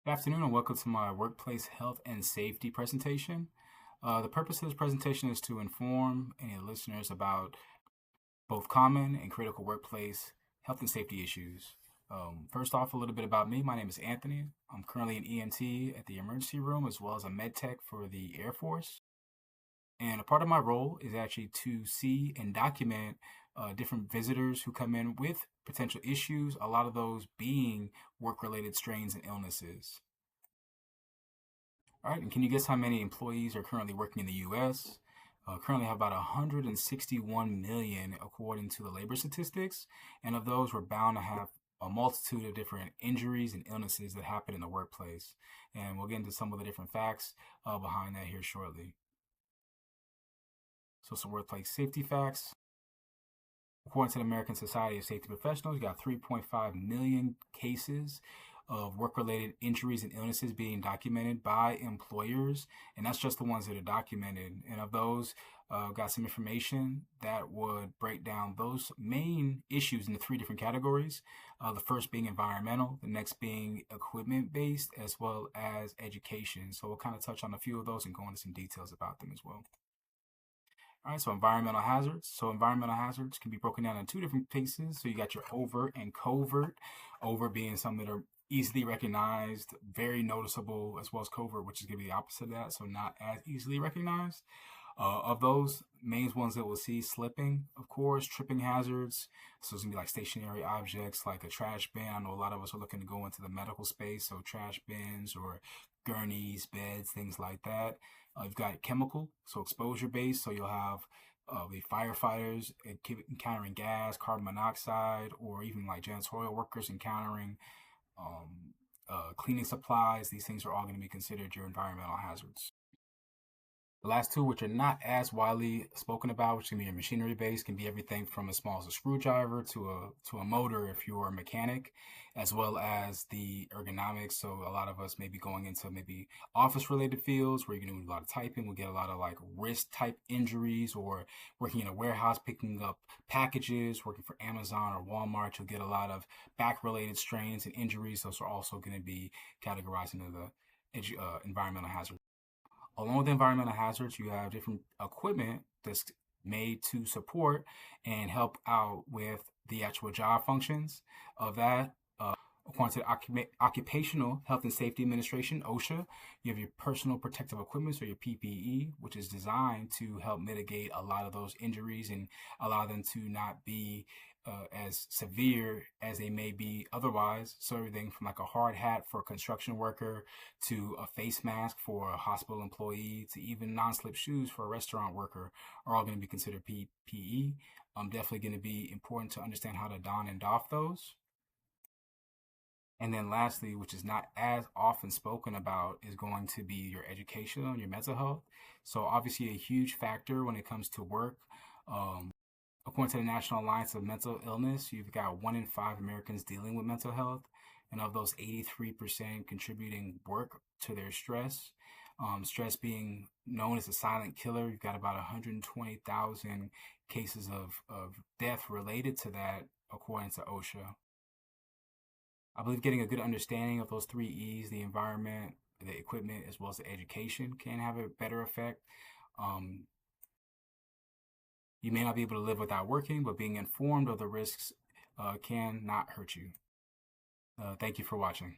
Good afternoon and welcome to my workplace health and safety presentation. The purpose of this presentation is to inform any listeners about both common and critical workplace health and safety issues. First off, a little bit about me. My name is Anthony. I'm currently an EMT at the emergency room as well as a med tech for the Air Force. And a part of my role is actually to see and document different visitors who come in with potential issues, a lot of those being work-related strains and illnesses. All right, and can you guess how many employees are currently working in the U.S.? Currently have about 161 million according to the labor statistics, and of those, we're bound to have a multitude of different injuries and illnesses that happen in the workplace. And we'll get into some of the different facts behind that here shortly. So some workplace safety facts. According to the American Society of Safety Professionals, you got 3.5 million cases of work-related injuries and illnesses being documented by employers, and that's just the ones that are documented. And of those, got some information that would break down those main issues into three different categories. The first being environmental, the next being equipment-based, as well as education. So we'll kind of touch on a few of those and go into some details about them as well. All right, so environmental hazards. So environmental hazards can be broken down in two different pieces. So you got your overt and covert. Overt being something that are easily recognized, very noticeable, as well as covert, which is going to be the opposite of that, so not as easily recognized. Of those main ones that we'll see, slipping, of course, tripping hazards. So it's gonna be like stationary objects like a trash bin. I know a lot of us are looking to go into the medical space, so trash bins or gurneys, beds, things like that. You've got chemical, so exposure based. So you'll have the firefighters encountering gas, carbon monoxide, or even like janitorial workers encountering cleaning supplies. These things are all going to be considered your environmental hazards. The last two, which are not as widely spoken about, which can be your machinery base, can be everything from as small as a screwdriver to a motor if you're a mechanic, as well as the ergonomics. So a lot of us may be going into maybe office related fields where you're going to do a lot of typing. We'll get a lot of like wrist type injuries, or working in a warehouse picking up packages, working for Amazon or Walmart. You'll get a lot of back related strains and injuries. Those are also going to be categorized into the environmental hazards. Along with the environmental hazards, you have different equipment that's made to support and help out with the actual job functions of that. According to the Occupational Health and Safety Administration, OSHA, you have your personal protective equipment, so your PPE, which is designed to help mitigate a lot of those injuries and allow them to not be as severe as they may be otherwise. So everything from like a hard hat for a construction worker to a face mask for a hospital employee to even non-slip shoes for a restaurant worker are all going to be considered PPE. Definitely going to be important to understand how to don and doff those. And then lastly, which is not as often spoken about, is going to be your educational and your mental health. So obviously a huge factor when it comes to work. According to the National Alliance of Mental Illness, you've got 1 in 5 Americans dealing with mental health. And of those, 83% contributing work to their stress. Stress being known as a silent killer. You've got about 120,000 cases of death related to that, according to OSHA. I believe getting a good understanding of those three E's, the environment, the equipment, as well as the education, can have a better effect. You may not be able to live without working, but being informed of the risks can not hurt you. Thank you for watching.